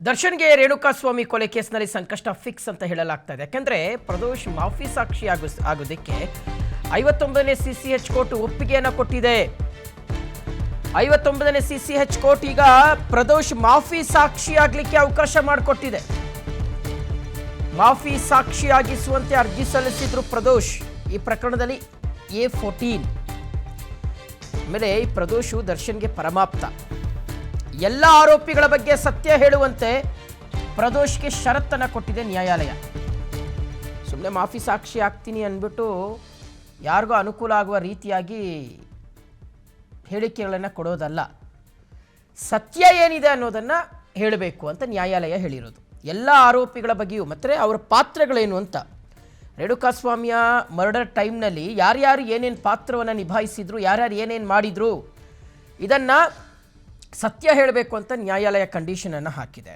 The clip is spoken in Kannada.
ದರ್ಶನ್ಗೆ ರೇಣುಕಾಸ್ವಾಮಿ ಕೊಲೆ ಕೇಸ್ನಲ್ಲಿ ಸಂಕಷ್ಟ ಫಿಕ್ಸ್ ಅಂತ ಹೇಳಲಾಗ್ತಾ ಇದೆ. ಯಾಕೆಂದ್ರೆ ಪ್ರದೋಷ್ ಮಾಫಿ ಸಾಕ್ಷಿ ಆಗೋದಕ್ಕೆ 59ನೇ CCH ಕೋರ್ಟ್ ಒಪ್ಪಿಗೆಯನ್ನು ಕೊಟ್ಟಿದೆ. 59ನೇ CCH ಕೋರ್ಟ್ ಈಗ ಪ್ರದೋಷ್ ಮಾಫಿ ಸಾಕ್ಷಿ ಆಗಲಿಕ್ಕೆ ಅವಕಾಶ ಮಾಡಿಕೊಟ್ಟಿದೆ. ಮಾಫಿ ಸಾಕ್ಷಿಯಾಗಿಸುವಂತೆ ಅರ್ಜಿ ಸಲ್ಲಿಸಿದ್ರು ಪ್ರದೋಷ್. ಈ ಪ್ರಕರಣದಲ್ಲಿ A14 ಆಮೇಲೆ ಈ ಪ್ರದೋಷು ದರ್ಶನ್ಗೆ ಪರಮಾಪ್ತ. ಎಲ್ಲ ಆರೋಪಿಗಳ ಬಗ್ಗೆ ಸತ್ಯ ಹೇಳುವಂತೆ ಪ್ರದೋಷ್ಗೆ ಷರತ್ತನ್ನು ಕೊಟ್ಟಿದೆ ನ್ಯಾಯಾಲಯ. ಸುಮ್ಮನೆ ಮಾಫಿ ಸಾಕ್ಷಿ ಆಗ್ತೀನಿ ಅಂದ್ಬಿಟ್ಟು ಯಾರಿಗೂ ಅನುಕೂಲ ಆಗುವ ರೀತಿಯಾಗಿ ಹೇಳಿಕೆಗಳನ್ನು ಕೊಡೋದಲ್ಲ, ಸತ್ಯ ಏನಿದೆ ಅನ್ನೋದನ್ನು ಹೇಳಬೇಕು ಅಂತ ನ್ಯಾಯಾಲಯ ಹೇಳಿರೋದು. ಎಲ್ಲ ಆರೋಪಿಗಳ ಬಗ್ಗೆಯೂ ಮತ್ತು ಅವರ ಪಾತ್ರಗಳೇನು ಅಂತ, ರೇಣುಕಾಸ್ವಾಮಿಯ ಮರ್ಡರ್ ಟೈಮ್ನಲ್ಲಿ ಯಾರ್ಯಾರು ಏನೇನು ಪಾತ್ರವನ್ನು ನಿಭಾಯಿಸಿದ್ರು, ಯಾರ್ಯಾರು ಏನೇನು ಮಾಡಿದ್ರು, ಇದನ್ನು ಸತ್ಯ ಹೇಳಬೇಕು ಅಂತ ನ್ಯಾಯಾಲಯ ಕಂಡೀಷನನ್ನು ಹಾಕಿದೆ.